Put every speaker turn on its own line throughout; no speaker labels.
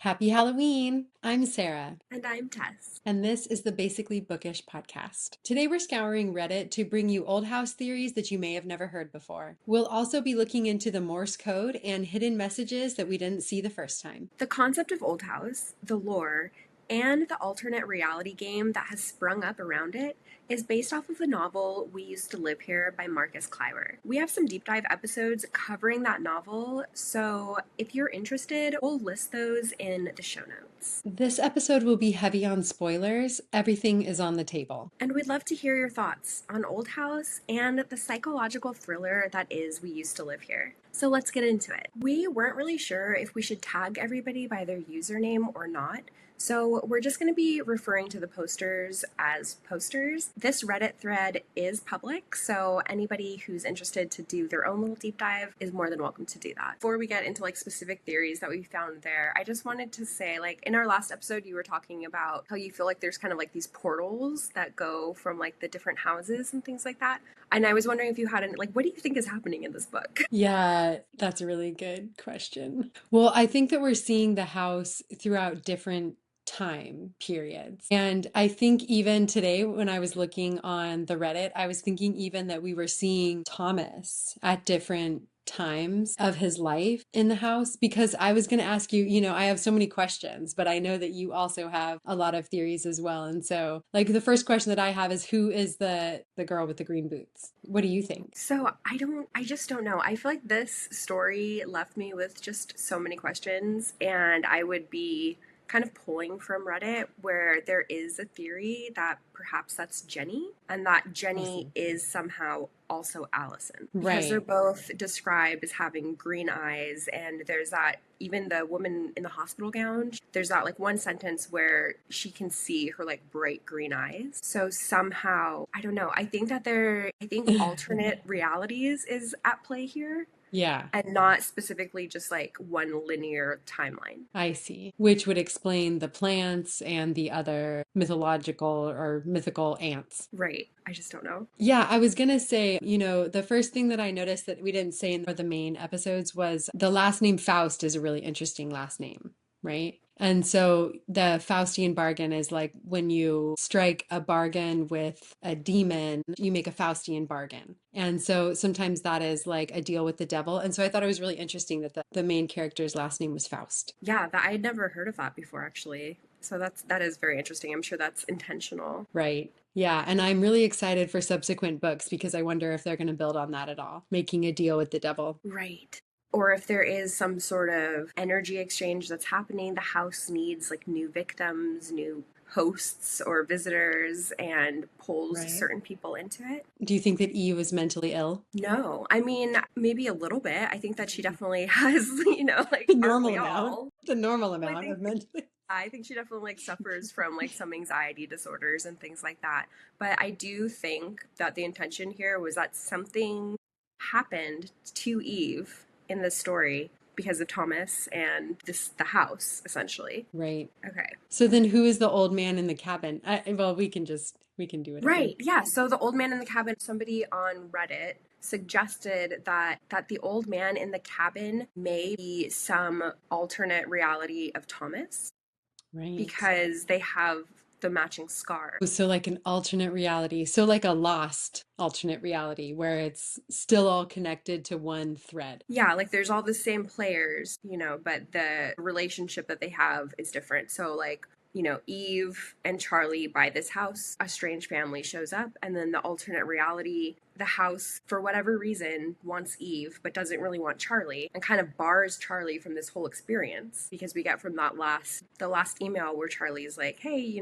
Happy Halloween! I'm Sarah,
And I'm Tess.
and this is the Basically Bookish podcast. Today we're scouring Reddit to bring you old house theories that you may have never heard before. We'll also be looking into the Morse code and hidden messages that we didn't see the first time.
The concept of Old House, the lore, and the alternate reality game that has sprung up around it is based off of the novel We Used to Live Here by Marcus Kliewer. We have some deep dive episodes covering that novel, so if you're interested, we'll list those in the show notes.
This episode will be heavy on spoilers. Everything is on the table.
And we'd love to hear your thoughts on Old House and the psychological thriller that is We Used to Live Here. So let's get into it. We weren't really sure if we should tag everybody by their username or not, so we're just going to be referring to the posters as posters. This Reddit thread is public, so anybody who's interested to do their own little deep dive is more than welcome to do that. Before we get into specific theories that we found there, I just wanted to say, in our last episode, you were talking about how you feel like there's kind of these portals that go from the different houses and things like that. And I was wondering if you had what do you think is happening in this book?
Yeah, that's a really good question. Well, I think that we're seeing the house throughout different time periods. And I think even today, when I was looking on the Reddit, I was thinking even that we were seeing Thomas at different times of his life in the house, because I was going to ask you, I have so many questions, but I know that you also have a lot of theories as well. And so the first question that I have is, who is the girl with the green boots? What do you think?
So I just don't know. I feel like this story left me with just so many questions, and I would be kind of pulling from Reddit where there is a theory that perhaps that's Jenny, and that Jenny
Awesome.
is somehow also Allison, because they're
Right.
both described as having green eyes. And there's that, even the woman in the hospital gown, there's that one sentence where she can see her bright green eyes. So somehow, I don't know, I think alternate realities is at play here,
Yeah,
and not specifically just one linear timeline.
I see. Which would explain the plants and the other mythological or mythical ants.
Right. I just don't know.
Yeah, I was gonna say, the first thing that I noticed that we didn't say in the main episodes was the last name Faust is a really interesting last name, right? And so the Faustian bargain is when you strike a bargain with a demon, you make a Faustian bargain. And so sometimes that is a deal with the devil. And so I thought it was really interesting that the main character's last name was Faust.
Yeah, that I had never heard of that before, actually. So that is very interesting. I'm sure that's intentional.
Right. Yeah. And I'm really excited for subsequent books because I wonder if they're going to build on that at all, making a deal with the devil.
Right. Or if there is some sort of energy exchange that's happening, the house needs new victims, new hosts or visitors, and pulls
Right.
certain people into it.
Do you think that Eve was mentally ill?
No, I mean, maybe a little bit. I think that she definitely has,
The
aren't
normal
we
amount.
all?
The normal
I
amount of
think
mentally.
I think she definitely suffers from some anxiety disorders and things like that. But I do think that the intention here was that something happened to Eve in this story because of Thomas and the house, essentially.
Right.
Okay.
So then who is the old man in the cabin? Well, we can do whatever.
Right. Yeah. So the old man in the cabin, somebody on Reddit suggested that the old man in the cabin may be some alternate reality of Thomas,
Right.
because they have the matching scar.
Oh, so an alternate reality. So a lost alternate reality where it's still all connected to one thread.
Yeah, there's all the same players, but the relationship that they have is different. So Eve and Charlie buy this house, a strange family shows up, and then the alternate reality, the house, for whatever reason, wants Eve, but doesn't really want Charlie, and kind of bars Charlie from this whole experience, because we get from the last email where Charlie's like, hey,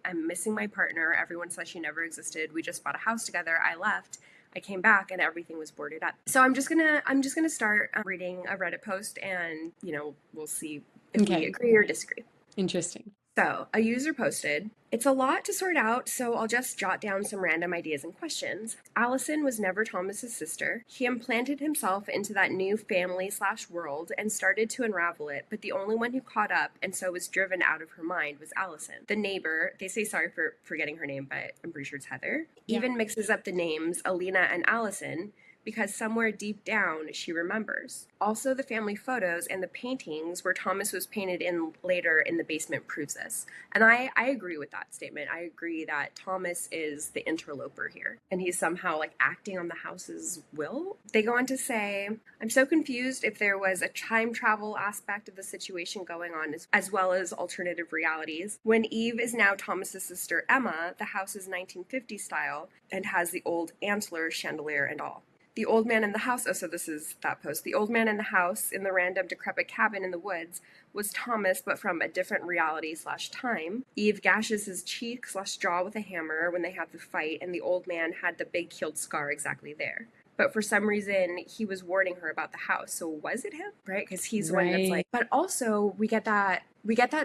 I'm missing my partner. Everyone says she never existed. We just bought a house together. I left. I came back and everything was boarded up. So I'm just gonna start reading a Reddit post, and we'll see if we
Okay.
agree or disagree.
Interesting.
So, a user posted, "It's a lot to sort out, so I'll just jot down some random ideas and questions. Allison was never Thomas's sister. He implanted himself into that new family/world and started to unravel it, but the only one who caught up and so was driven out of her mind was Allison. The neighbor, they say sorry for forgetting her name, but I'm pretty sure it's Heather,
Yeah.
even mixes up the names Alina and Allison, because somewhere deep down she remembers. Also, the family photos and the paintings where Thomas was painted in later in the basement proves this. And I agree with that statement. I agree that Thomas is the interloper here, and he's somehow like acting on the house's will. They go on to say, I'm so confused if there was a time travel aspect of the situation going on as well as alternative realities. When Eve is now Thomas's sister Emma, the house is 1950 style and has the old antler chandelier and all. The old man in the house, oh, so this is that post. The old man in the house in the random decrepit cabin in the woods was Thomas, but from a different reality / time. Eve gashes his cheek / jaw with a hammer when they have the fight, and the old man had the big healed scar exactly there. But for some reason, he was warning her about the house. So was it him? Right? Because he's the one that's like, but also we get that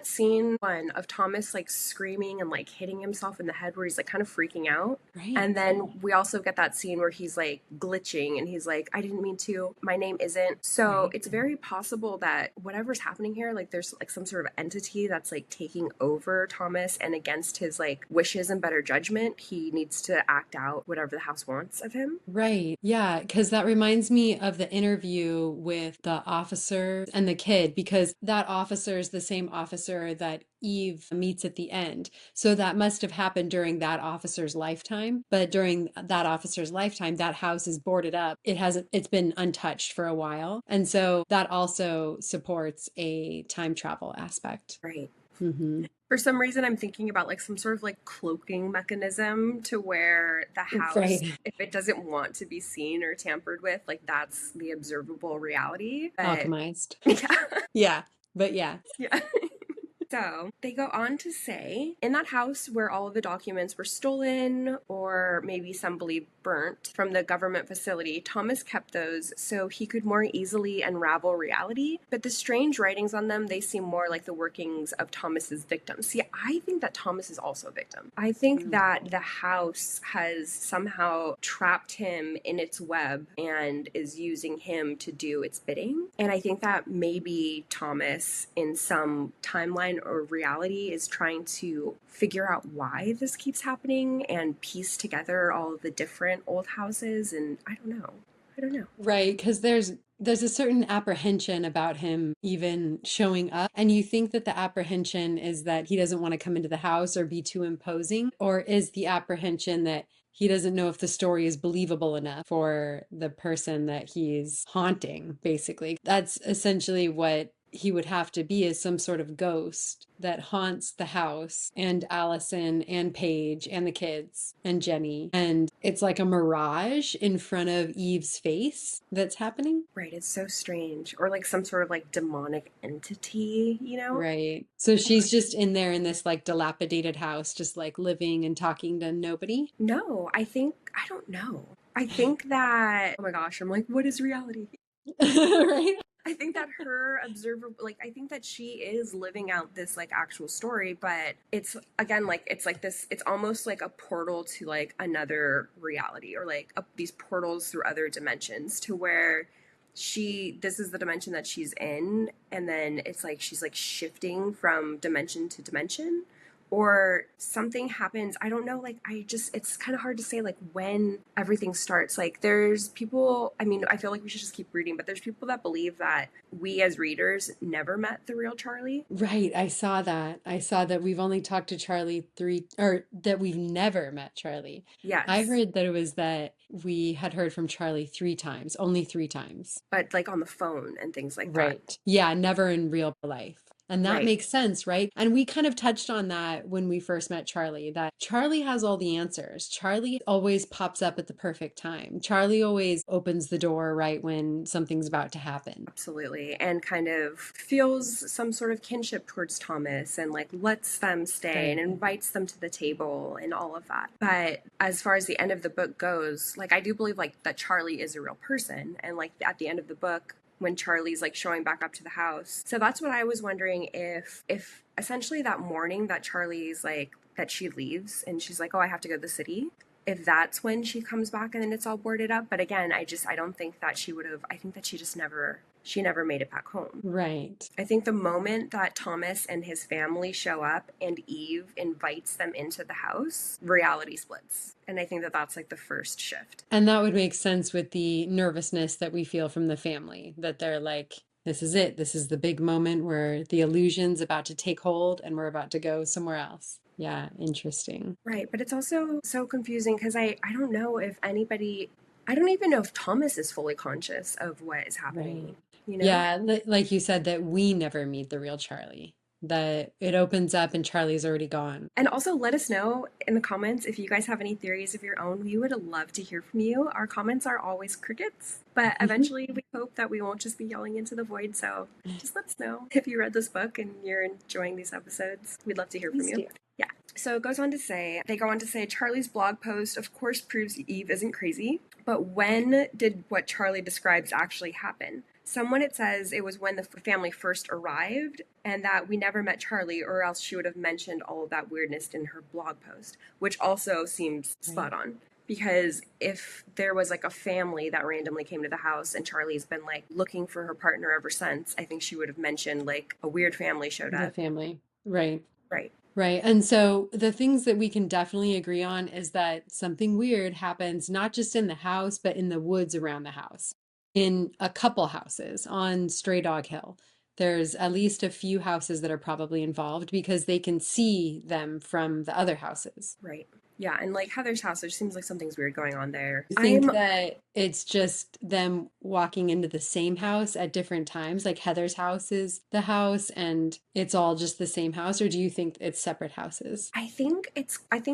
scene one of Thomas like screaming and like hitting himself in the head where he's like kind of freaking out.
Right.
And then we also get that scene where he's like glitching and he's like, I didn't mean to, my name isn't. So it's very possible that whatever's happening here, like there's like some sort of entity that's like taking over Thomas, and against his like wishes and better judgment, he needs to act out whatever the house wants of him.
Right. Yeah, because that reminds me of the interview with the officer and the kid, because that officer is the same officer that Eve meets at the end. So that must have happened during that officer's lifetime. But during that officer's lifetime, that house is boarded up. It's been untouched for a while. And so that also supports a time travel aspect.
Right.
Mm-hmm.
For some reason, I'm thinking about like some sort of like cloaking mechanism to where the house,
Right.
if it doesn't want to be seen or tampered with, like that's the observable reality. But
Alchemized.
yeah.
Yeah. But yeah.
Yeah. So they go on to say, in that house where all of the documents were stolen, or maybe some believe burnt from the government facility, Thomas kept those so he could more easily unravel reality. But the strange writings on them, they seem more like the workings of Thomas's victim. See, I think that Thomas is also a victim. I think that the house has somehow trapped him in its web and is using him to do its bidding. And I think that maybe Thomas, in some timeline or reality, is trying to figure out why this keeps happening and piece together all of the different old houses. And I don't know.
Right, because there's a certain apprehension about him even showing up, and you think that the apprehension is that he doesn't want to come into the house or be too imposing, or is the apprehension that he doesn't know if the story is believable enough for the person that he's haunting, basically. That's essentially what he would have to be, is some sort of ghost that haunts the house and Allison and Paige and the kids and Jenny. And it's like a mirage in front of Eve's face that's happening.
Right, it's so strange. Or like some sort of like demonic entity, you know?
Right. So she's just in there in this like dilapidated house, just like living and talking to nobody.
No, I don't know. I think that, oh my gosh, I'm like, what is reality?
Right.
I think that her observer, like, I think that she is living out this like actual story, but it's again like it's like this. It's almost like a portal to like another reality, or like these portals through other dimensions, to where this is the dimension that she's in, and then it's like she's like shifting from dimension to dimension, or something happens. I don't know, like it's kind of hard to say like when everything starts. Like there's people, I mean, I feel like we should just keep reading, but there's people that believe that we as readers never met the real Charlie.
Right. I saw that. I saw that we've only talked to Charlie or that we've never met Charlie.
Yes.
I heard that it was that we had heard from Charlie 3 times, only 3 times.
But like on the phone and things like that.
Right. Yeah, never in real life. And that
Right.
makes sense, right? And we kind of touched on that when we first met Charlie, that Charlie has all the answers. Charlie always pops up at the perfect time. Charlie always opens the door right when something's about to happen.
Absolutely. And kind of feels some sort of kinship towards Thomas and like lets them stay and invites them to the table and all of that. But as far as the end of the book goes, like I do believe like that Charlie is a real person. And like at the end of the book, when Charlie's like showing back up to the house. So that's what I was wondering, if essentially that morning that Charlie's like, that she leaves and she's like, oh, I have to go to the city, if that's when she comes back and then it's all boarded up. But again, I don't think that she would have, I think that she just never she never made it back home.
Right.
I think the moment that Thomas and his family show up and Eve invites them into the house, reality splits. And I think that that's like the first shift.
And that would make sense with the nervousness that we feel from the family, that they're like, this is it. This is the big moment where the illusion's about to take hold and we're about to go somewhere else. Yeah, interesting.
Right. But it's also so confusing because I don't know if anybody, I don't even know if Thomas is fully conscious of what is
Right.
happening, you know?
Yeah, like you said, that we never meet the real Charlie, that it opens up and Charlie's already gone.
And also let us know in the comments if you guys have any theories of your own. We would love to hear from you. Our comments are always crickets, but eventually we hope that we won't just be yelling into the void. So just let us know if you read this book and you're enjoying these episodes. We'd love to hear from
Please
you.
do.
Yeah. So it goes on to say, they go on to say, Charlie's blog post, of course, proves Eve isn't crazy. But when did what Charlie describes actually happen? Someone, it says it was when the family first arrived and that we never met Charlie, or else she would have mentioned all of that weirdness in her blog post, which also seems spot
Right.
on. Because if there was like a family that randomly came to the house and Charlie's been like looking for her partner ever since, I think she would have mentioned like a weird family showed
The
up.
family. Right.
Right.
Right. And so the things that we can definitely agree on is that something weird happens not just in the house, but in the woods around the house. In a couple houses on Stray Dog Hill, there's at least a few houses that are probably involved because they can see them from the other houses.
Right. Yeah, and like Heather's house, there seems like something's weird going on there.
I think that it's just them walking into the same house at different times. Like Heather's house is the house and it's all just the same house, or do you think it's separate houses?
I think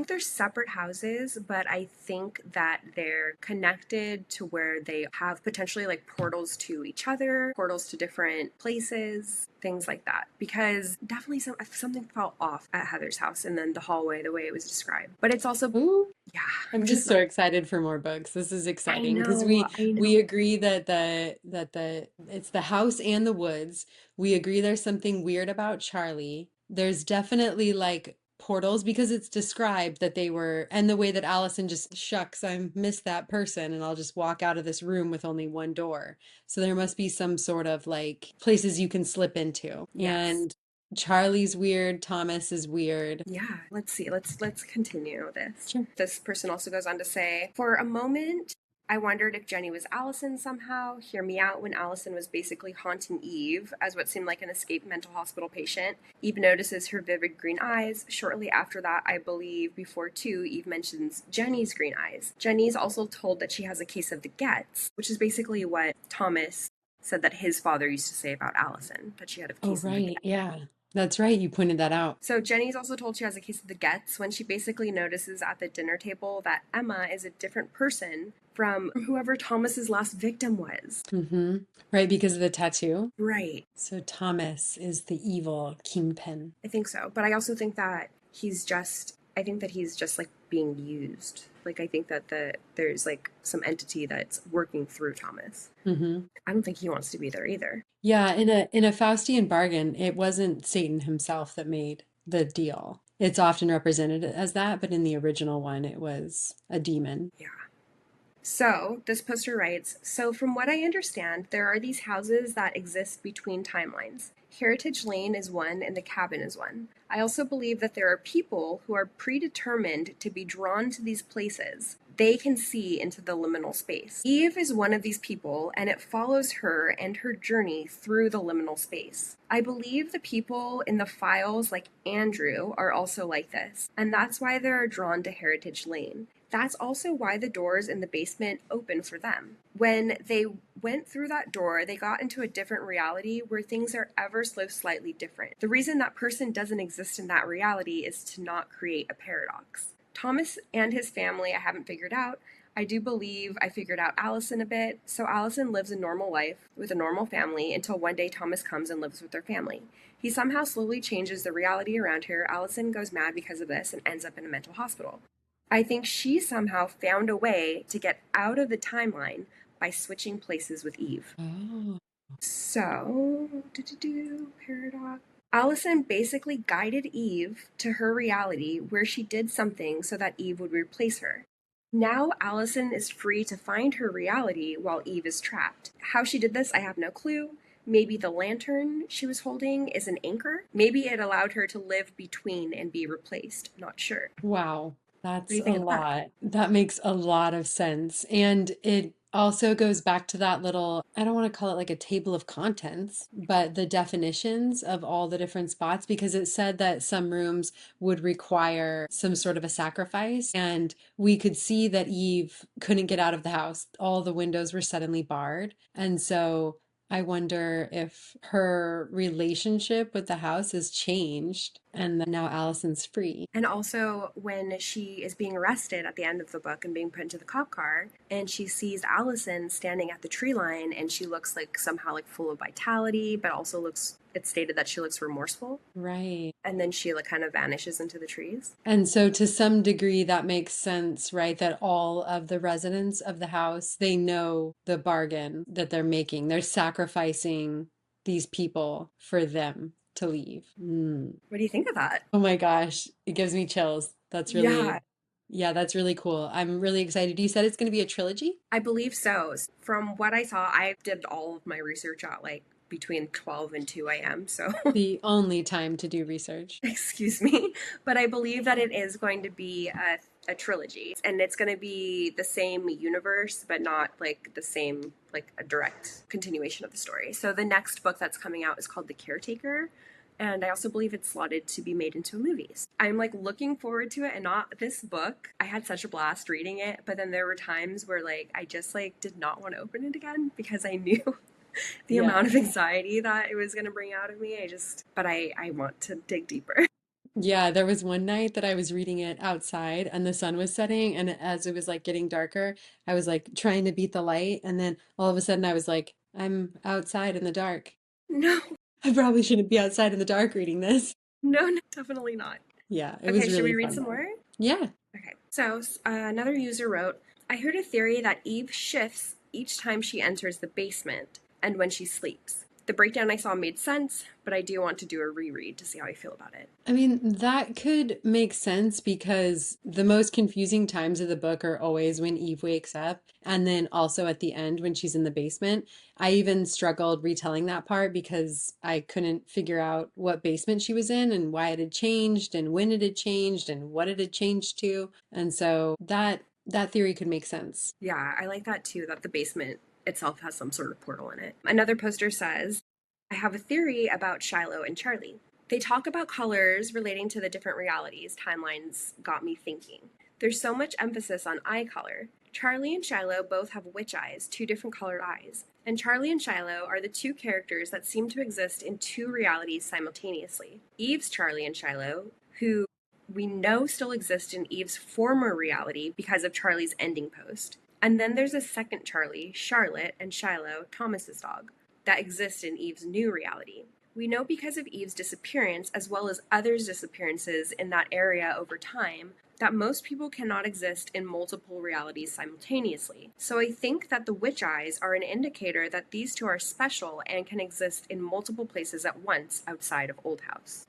they're separate houses, but I think that they're connected to where they have potentially like portals to each other, portals to different places, things like that. Because definitely something felt off at Heather's house and then the hallway, the way it was described. But it's also,
Ooh,
yeah,
I'm just so excited for more books. This is
I
exciting because
know, I
we
know.
agree that the it's the house and the woods. We agree there's something weird about Charlie. There's definitely like portals because it's described that they were, and the way that Allison just shucks, I miss that person and I'll just walk out of this room with only one door. So there must be some sort of like places you can slip into.
Yes.
And Charlie's weird, Thomas is weird.
Yeah, let's see. Let's continue this.
Sure.
This person also goes on to say, for a moment, I wondered if Jenny was Allison somehow. Hear me out when Allison was basically haunting Eve as what seemed like an escaped mental hospital patient. Eve notices her vivid green eyes. Shortly after that, I believe before two, Eve mentions Jenny's green eyes. Jenny's also told that she has a case of the Gets, which is basically what Thomas said that his father used to say about Allison, that she had a
Oh,
case of the
right. Yeah. That's right. You pointed that out.
so Jenny's also told she has a case of the Gets when she basically notices at the dinner table that Emma is a different person from whoever Thomas's last victim was.
Mm-hmm. Right, because of the tattoo.
Right.
So Thomas is the evil kingpin.
I think so. But I also think that I think that he's just like being used. Like I think that there's like some entity that's working through Thomas.
Mm-hmm.
I don't think he wants to be there either.
Yeah, in a Faustian bargain, it wasn't Satan himself that made the deal. It's often represented as that, but in the original one, it was a demon.
Yeah. So, this poster writes, so from what I understand, there are these houses that exist between timelines. Heritage Lane is one and the cabin is one. I also believe that there are people who are predetermined to be drawn to these places. They can see into the liminal space. Eve is one of these people, and it follows her and her journey through the liminal space. I believe the people in the files, like Andrew, are also like this, and that's why they are drawn to Heritage Lane. That's also why the doors in the basement open for them. When they went through that door, they got into a different reality where things are ever so slightly different. The reason that person doesn't exist in that reality is to not create a paradox. Thomas and his family, I haven't figured out. I do believe I figured out Allison a bit. So Allison lives a normal life with a normal family until one day Thomas comes and lives with their family. He somehow slowly changes the reality around her. Allison goes mad because of this and ends up in a mental hospital. I think she somehow found a way to get out of the timeline by switching places with Eve.
Oh.
So, paradox. Allison basically guided Eve to her reality where she did something so that Eve would replace her. Now Allison is free to find her reality while Eve is trapped. How she did this, I have no clue. Maybe the lantern she was holding is an anchor. Maybe it allowed her to live between and be replaced. Not sure.
Wow,
What do
that's
you
a
think of that?
lot. That makes a lot of sense. And it also goes back to that little, I don't want to call it like a table of contents, but the definitions of all the different spots, because it said that some rooms would require some sort of a sacrifice. And we could see that Eve couldn't get out of the house. All the windows were suddenly barred. And so I wonder if her relationship with the house has changed and that now Allison's free.
And also, when she is being arrested at the end of the book and being put into the cop car, and she sees Allison standing at the tree line, and she looks like somehow like full of vitality, but also looks, it's stated that she looks remorseful.
Right.
And then she like kind of vanishes into the trees.
And so to some degree that makes sense, right? That all of the residents of the house, they know the bargain that they're making. They're sacrificing these people for them to leave. Mm.
What do you think of that?
Oh my gosh, it gives me chills. That's
Yeah,
really, yeah, that's really cool. I'm really excited. You said it's going to be a trilogy?
I believe so. From what I saw, I did all of my research at like between 12 and 2 a.m. So,
The only time to do research.
excuse me. But I believe that it is going to be a trilogy. And it's going to be the same universe, but not like the same, like a direct continuation of the story. So, the next book that's coming out is called The Caretaker. And I also believe it's slotted to be made into movies. I'm like looking forward to it, and not this book. I had such a blast reading it, but then there were times where like I just like did not want to open it again because I knew the
Yeah.
amount of anxiety that it was going to bring out of me. But I want to dig deeper.
Yeah, there was one night that I was reading it outside and the sun was setting, and as it was like getting darker, I was like trying to beat the light, and then all of a sudden I was like, I'm outside in the dark.
No,
I probably shouldn't be outside in the dark reading this.
no, no, definitely not.
Yeah, it
Okay,
was
should we
really
read
fun
some
though.
more?
Yeah.
Okay, so another user wrote, I heard a theory that Eve shifts each time she enters the basement and when she sleeps. The breakdown I saw made sense, but I do want to do a reread to see how I feel about it.
I mean, that could make sense because the most confusing times of the book are always when Eve wakes up and then also at the end when she's in the basement. I even struggled retelling that part because I couldn't figure out what basement she was in and why it had changed and when it had changed and what it had changed to. And so that theory could make sense.
Yeah, I like that too, that the basement itself has some sort of portal in it. Another poster says, I have a theory about Shiloh and Charlie. They talk about colors relating to the different realities. Timelines got me thinking. There's so much emphasis on eye color. Charlie and Shiloh both have witch eyes, two different colored eyes. And Charlie and Shiloh are the two characters that seem to exist in two realities simultaneously. Eve's Charlie and Shiloh, who we know still exist in Eve's former reality because of Charlie's ending post. And then there's a second Charlie, Charlotte, and Shiloh, Thomas's dog, that exist in Eve's new reality. We know because of Eve's disappearance, as well as others' disappearances in that area over time, that most people cannot exist in multiple realities simultaneously. So I think that the witch eyes are an indicator that these two are special and can exist in multiple places at once outside of Old House.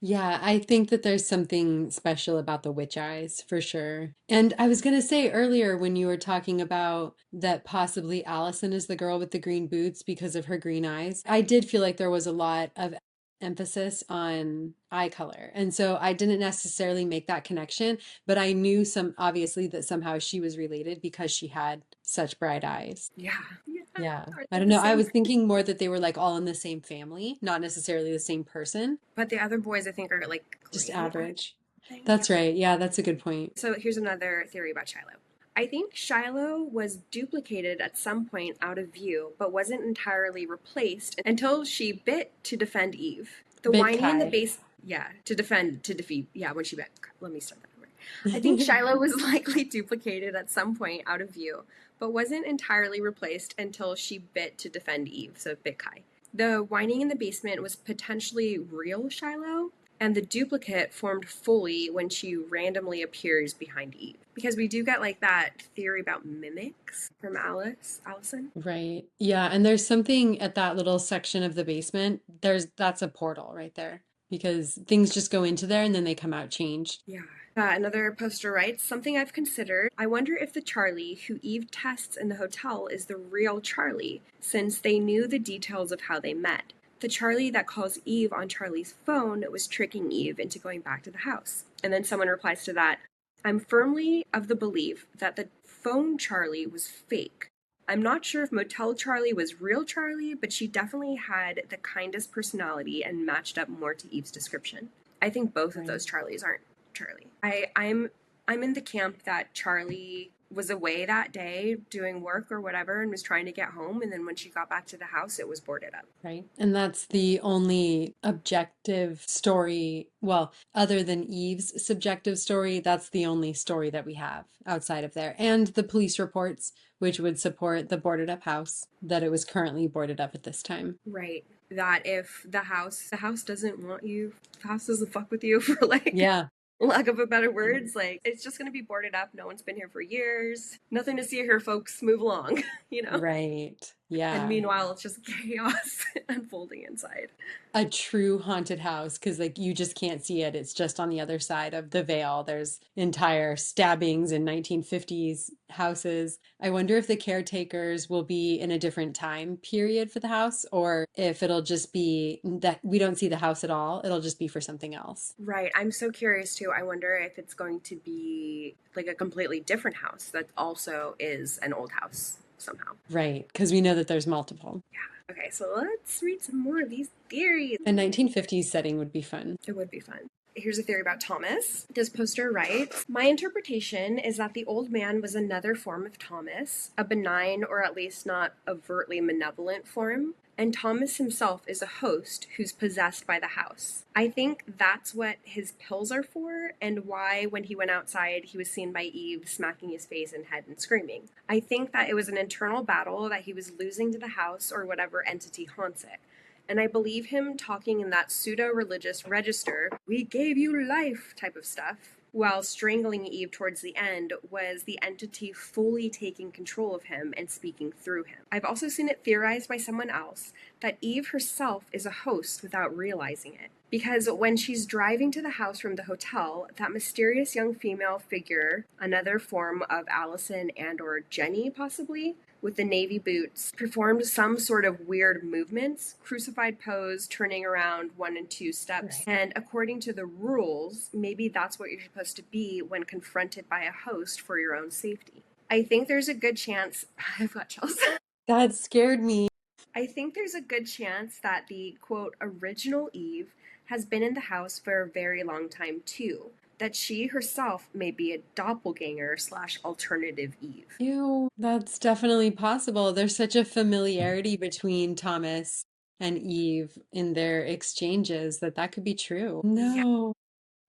Yeah, I think that there's something special about the witch eyes for sure. And I was going to say earlier when you were talking about that possibly Allison is the girl with the green boots because of her green eyes, I did feel like there was a lot of emphasis on eye color. And so I didn't necessarily make that connection, but I knew some obviously that somehow she was related because she had such bright eyes.
Yeah. Yeah.
Yeah.
Are
I
they
don't
the
know. I
same?
was thinking more that they were like all in the same family, not necessarily the same person.
But the other boys, I think, are like
Just
gray eyes.
average.
Yeah.
That's right. Yeah, that's a good point.
So here's another theory about Shiloh. I think Shiloh was duplicated at some point out of view, but wasn't entirely replaced until she bit to defend Eve. The
Bit
whining in the
Kai.
base, yeah, to defeat, yeah, when she bit. Let me start that over. I think Shiloh was likely duplicated at some point out of view, but wasn't entirely replaced until she bit to defend Eve, so bit Kai. The whining in the basement was potentially real Shiloh, and the duplicate formed fully when she randomly appears behind Eve. Because we do get like that theory about mimics from Allison.
Right. Yeah, and there's something at that little section of the basement. That's a portal right there. because things just go into there and then they come out changed.
Yeah. Another poster writes, something I've considered. I wonder if the Charlie who Eve tests in the hotel is the real Charlie, since they knew the details of how they met. The Charlie that calls Eve on Charlie's phone was tricking Eve into going back to the house. And then someone replies to that, I'm firmly of the belief that the phone Charlie was fake. I'm not sure if Motel Charlie was real Charlie, but she definitely had the kindest personality and matched up more to Eve's description. I think both of
Right.
those Charlies aren't Charlie. I'm in the camp that Charlie was away that day doing work or whatever and was trying to get home, and then when she got back to the house it was boarded up.
Right. And that's the only objective story, well, other than Eve's subjective story, that's the only story that we have outside of there. And the police reports, which would support the boarded up house, that it was currently boarded up at this time.
Right. That if the house doesn't want you, the house doesn't fuck with you for like
Yeah.
lack of a better words, like it's just gonna be boarded up. No one's been here for years. Nothing to see here, folks. Move along, you know?
Right.
And
Yeah.
meanwhile, it's just chaos unfolding inside.
A true haunted house, because like you just can't see it. It's just on the other side of the veil. There's entire stabbings in 1950s houses. I wonder if the caretakers will be in a different time period for the house, or if it'll just be that we don't see the house at all. It'll just be for something else.
Right. I'm so curious too. I wonder if it's going to be like a completely different house that also is an old house somehow.
Right, because we know that there's multiple.
Yeah. Okay, so let's read some more of these theories.
A 1950s setting would be fun.
It would be fun. Here's a theory about Thomas. This poster writes, my interpretation is that the old man was another form of Thomas, a benign or at least not overtly malevolent form, and Thomas himself is a host who's possessed by the house. I think that's what his pills are for, and why when he went outside he was seen by Eve smacking his face and head and screaming. I think that it was an internal battle that he was losing to the house or whatever entity haunts it. And I believe him talking in that pseudo-religious register, we gave you life type of stuff, while strangling Eve towards the end was the entity fully taking control of him and speaking through him. I've also seen it theorized by someone else that Eve herself is a host without realizing it. Because when she's driving to the house from the hotel, that mysterious young female figure, another form of Allison and or Jenny possibly, with the navy boots, performed some sort of weird movements, crucified pose, turning around 1 and 2 steps. Right. And according to the rules, maybe that's what you're supposed to be when confronted by a host for your own safety. I think there's a good chance, I've got chills.
That scared me.
I think there's a good chance that the, quote, original Eve has been in the house for a very long time too. That she herself may be a doppelganger / alternative Eve.
Ew, that's definitely possible. There's such a familiarity between Thomas and Eve in their exchanges that that could be true. No,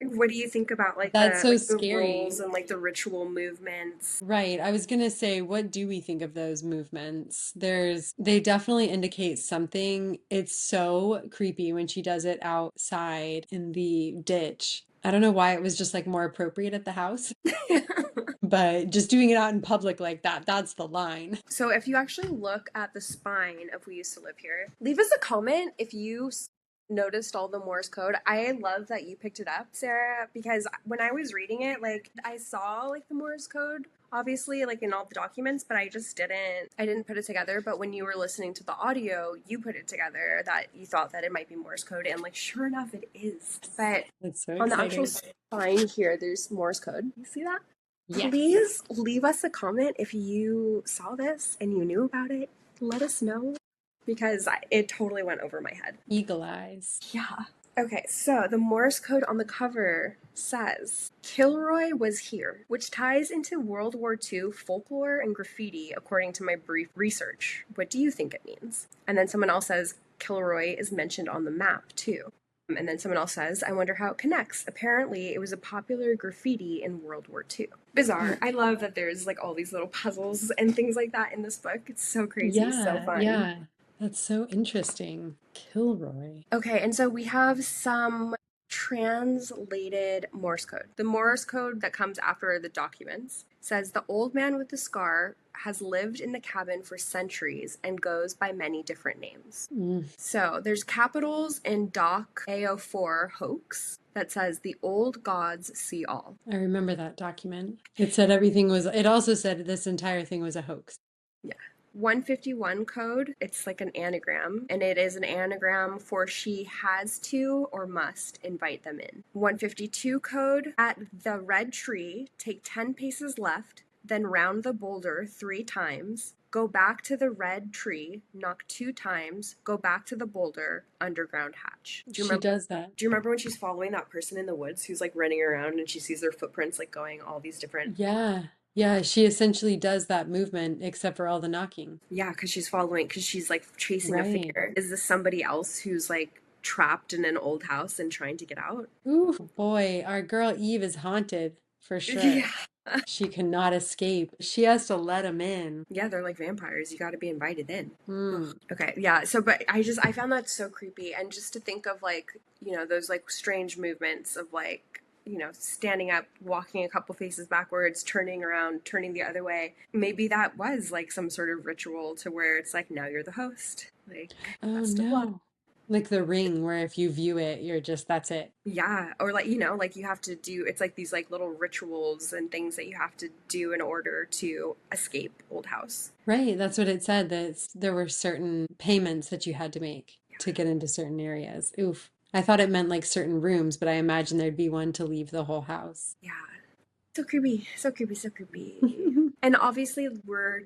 What do you think about like
that's
the
so
the
scary.
rules and like the ritual movements?
Right. I was gonna say, what do we think of those movements? They definitely indicate something. It's so creepy when she does it outside in the ditch. I don't know why it was just like more appropriate at the house, but just doing it out in public like that, that's the line.
So if you actually look at the spine of We Used to Live Here, leave us a comment if you noticed all the Morse code. I love that you picked it up, Sarah, because when I was reading it, like I saw like the Morse code obviously like in all the documents, but I didn't put it together. But when you were listening to the audio, you put it together that you thought that it might be Morse code, and like sure enough it is. But
That's so
on the
exciting.
actual spine here there's Morse code. You see that?
Yes.
Please leave us a comment if you saw this and you knew about it. Let us know, because it totally went over my head.
Eagle eyes.
Yeah. Okay, so the Morse code on the cover says, Kilroy was here, which ties into World War II folklore and graffiti according to my brief research. What do you think it means? And then someone else says, Kilroy is mentioned on the map too. And then someone else says, I wonder how it connects. Apparently, it was a popular graffiti in World War II. Bizarre. I love that there's like all these little puzzles and things like that in this book. It's so crazy, so fun.
Yeah. That's so interesting. Kilroy.
Okay, and so we have some translated Morse code. The Morse code that comes after the documents says the old man with the scar has lived in the cabin for centuries and goes by many different names. So there's capitals in Doc AO4 hoax that says the old gods see all.
I remember that document. It said everything was, it also said this entire thing was a hoax.
Yeah. 151 code, it's like an anagram, and it is an anagram for she has to or must invite them in. 152 code, at the red tree, take 10 paces left, then round the boulder 3 times, go back to the red tree, knock 2 times, go back to the boulder, underground hatch.
She does that.
Do you remember when she's following that person in the woods who's like running around and she sees their footprints like going all these different...
Yeah. Yeah, she essentially does that movement except for all the knocking.
Yeah, because she's like chasing a
Right.
figure. Is this somebody else who's like trapped in an old house and trying to get out?
Ooh, boy, our girl Eve is haunted for sure.
Yeah.
She cannot escape. She has to let him in.
Yeah, they're like vampires. You got to be invited in.
Hmm.
Ugh. Okay, yeah. So, but I found that so creepy, and just to think of like those like strange movements of like standing up, walking a couple faces backwards, turning around, turning the other way. Maybe that was like some sort of ritual to where it's like now you're the host. Like
Oh
best of luck.
no. Like the ring where if you view it, you're just, that's it.
Yeah, or like like you have to do it's like these like little rituals and things that you have to do in order to escape Old House.
Right, that's what it said, that there were certain payments that you had to make to get into certain areas. Oof. I thought it meant like certain rooms, but I imagine there'd be one to leave the whole house.
Yeah. So creepy, so creepy, so creepy. And obviously we're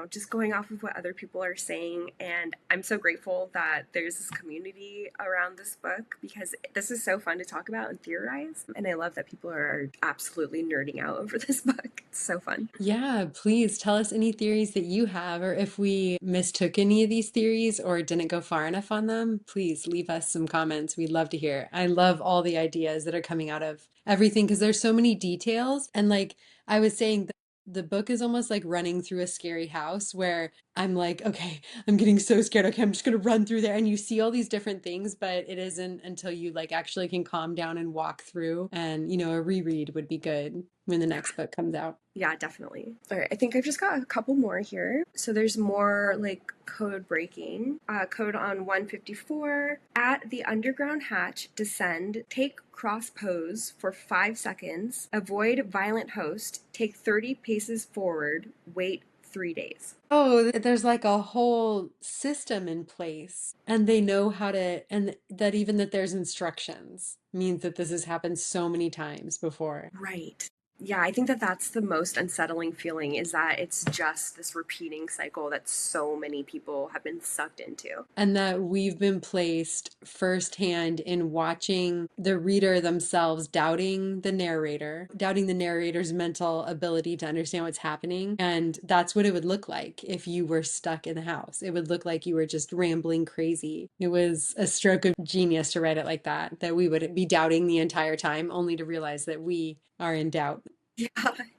just going off of what other people are saying. And I'm so grateful that there's this community around this book because this is so fun to talk about and theorize. And I love that people are absolutely nerding out over this book. It's so fun.
Yeah, please tell us any theories that you have, or if we mistook any of these theories or didn't go far enough on them, please leave us some comments. We'd love to hear. I love all the ideas that are coming out of everything because there's so many details. And like I was saying, the book is almost like running through a scary house where I'm like, okay, I'm getting so scared. Okay, I'm just gonna run through there. And you see all these different things, but it isn't until you like actually can calm down and walk through. And, a reread would be good when the next book comes out.
Yeah, definitely. All right, I think I've just got a couple more here. So there's more like code breaking. Code on 154. At the underground hatch, descend, take cross pose for 5 seconds, avoid violent host, take 30 paces forward, wait 3 days.
Oh, there's like a whole system in place, and they know how to, and that even that there's instructions means that this has happened so many times before.
Right. Yeah, I think that that's the most unsettling feeling is that it's just this repeating cycle that so many people have been sucked into.
And that we've been placed firsthand in watching the reader themselves doubting the narrator, doubting the narrator's mental ability to understand what's happening. And that's what it would look like if you were stuck in the house. It would look like you were just rambling crazy. It was a stroke of genius to write it like that we would be doubting the entire time, only to realize that we are in doubt.
Yeah,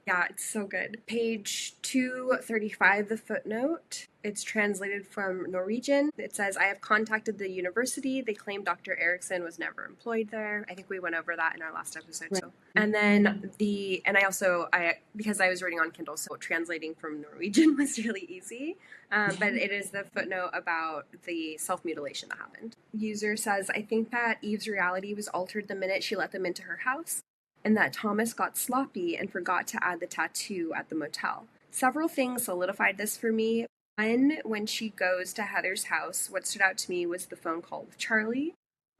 yeah, it's so good. Page 235, the footnote. It's translated from Norwegian. It says, I have contacted the university. They claim Dr. Erickson was never employed there. I think we went over that in our last episode.
Right.
So. And then because I was reading on Kindle, so translating from Norwegian was really easy. But it is the footnote about the self-mutilation that happened. User says, I think that Eve's reality was altered the minute she let them into her house, and that Thomas got sloppy and forgot to add the tattoo at the motel. Several things solidified this for me. One, when she goes to Heather's house, what stood out to me was the phone call with Charlie.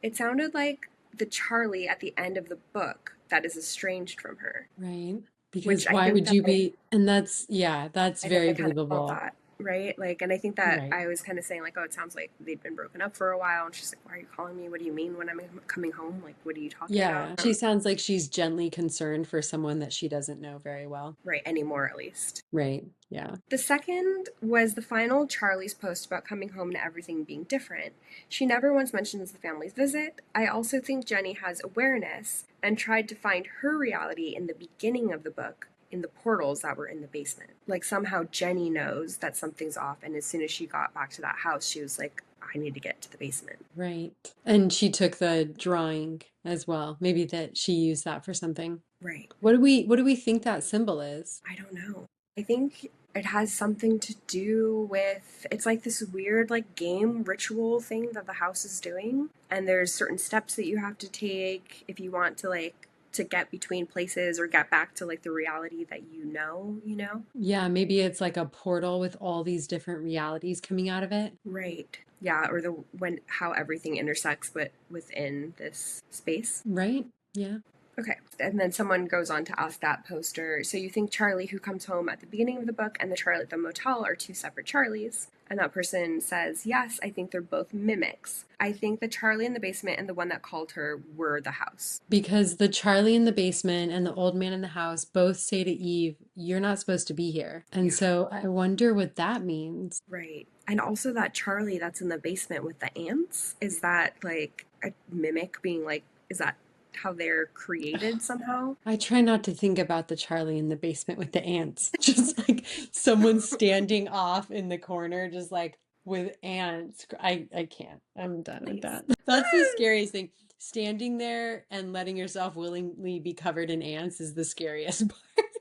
It sounded like the Charlie at the end of the book that is estranged from her.
Right. Because why would you be? And that's very believable.
That, right? Like, and I think that
Right.
I was kind of saying like, oh, it sounds like they'd been broken up for a while. And she's like, why are you calling me? What do you mean when I'm coming home? Like, what are you talking about?
She sounds like she's gently concerned for someone that she doesn't know very well.
Right, anymore at least.
Right. Yeah.
The second was the final Charlie's post about coming home to everything being different. She never once mentions the family's visit. I also think Jenny has awareness and tried to find her reality in the beginning of the book in the portals that were in the basement. Like somehow Jenny knows that something's off, and as soon as she got back to that house, she was like, I need to get to the basement.
Right. And she took the drawing as well. Maybe that she used that for something.
Right.
What do we think that symbol is?
I don't know. I think it has something to do with, it's like this weird like game ritual thing that the house is doing, and there's certain steps that you have to take if you want to like to get between places or get back to like the reality that you know.
Yeah, maybe it's like a portal with all these different realities coming out of it.
Right. Yeah, or the when how everything intersects but within this space.
Right? Yeah.
Okay. And then someone goes on to ask that poster, so you think Charlie who comes home at the beginning of the book and the Charlie at the motel are two separate Charlies? And that person says, yes, I think they're both mimics. I think the Charlie in the basement and the one that called her were the house.
Because the Charlie in the basement and the old man in the house both say to Eve, "You're not supposed to be here." And
Yeah.
so I wonder what that means.
Right. And also that Charlie that's in the basement with the ants, is that like a mimic being like, is that how they're created somehow?
I try not to think about the Charlie in the basement with the ants. Just like someone standing off in the corner, just like with ants. I can't. I'm done with
Nice.
that. That's the scariest thing. Standing there and letting yourself willingly be covered in ants is the scariest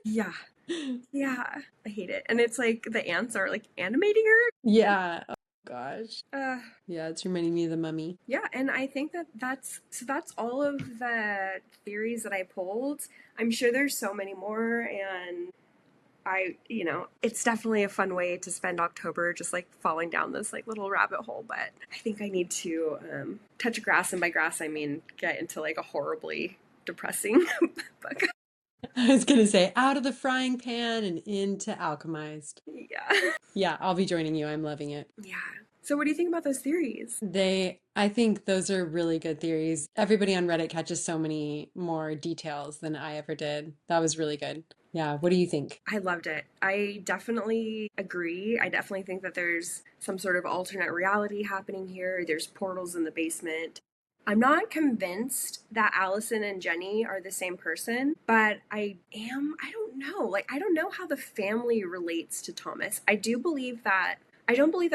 Yeah.
part.
Yeah. I hate it. And it's like the ants are like animating her.
Yeah. Oh gosh.
Uh,
Yeah, it's reminding me of the mummy.
yeah, and I think that that's all of the theories that I pulled. I'm sure there's so many more, and it's definitely a fun way to spend October, just like falling down this like little rabbit hole. But I think I need to touch grass, and by grass I mean get into like a horribly depressing book.
I was gonna say out of the frying pan and into alchemized.
Yeah.
Yeah, I'll be joining you. I'm loving it.
Yeah. So what do you think about those theories?
I think those are really good theories. Everybody on Reddit catches so many more details than I ever did. That was really good. Yeah, what do you think?
I loved it. I definitely agree. I definitely think that there's some sort of alternate reality happening here. There's portals in the basement. I'm not convinced that Allison and Jenny are the same person, but I don't know. Like, I don't know how the family relates to Thomas. I don't believe that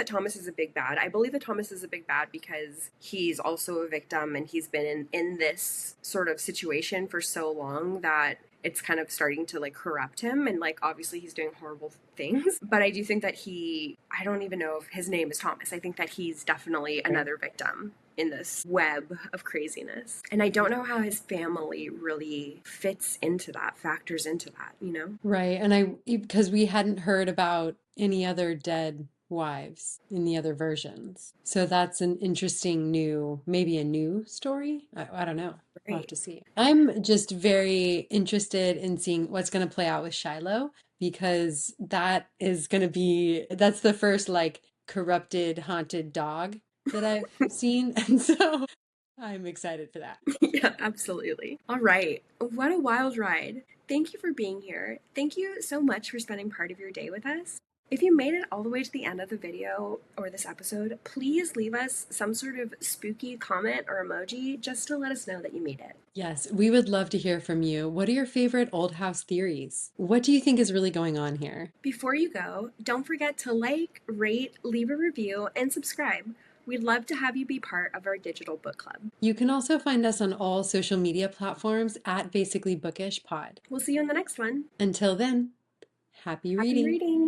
Thomas is a big bad. I believe that Thomas is a big bad because he's also a victim and he's been in this sort of situation for so long that it's kind of starting to like corrupt him, and like obviously he's doing horrible things. But I do think that I don't even know if his name is Thomas. I think that he's definitely another victim in this web of craziness. And I don't know how his family really fits into that, factors into that.
Right, and because we hadn't heard about any other dead wives in the other versions. So that's an interesting maybe a new story. I don't know. We'll have
Right.
to see. I'm just very interested in seeing what's going to play out with Shiloh because that's the first like corrupted, haunted dog that I've seen. And so I'm excited for that.
Yeah, absolutely. All right. What a wild ride. Thank you for being here. Thank you so much for spending part of your day with us. If you made it all the way to the end of the video or this episode, please leave us some sort of spooky comment or emoji just to let us know that you made it.
Yes, we would love to hear from you. What are your favorite old house theories? What do you think is really going on here?
Before you go, don't forget to like, rate, leave a review, and subscribe. We'd love to have you be part of our digital book club.
You can also find us on all social media platforms at Basically Bookish Pod.
We'll see you in the next one.
Until then, happy
Happy
reading.
reading!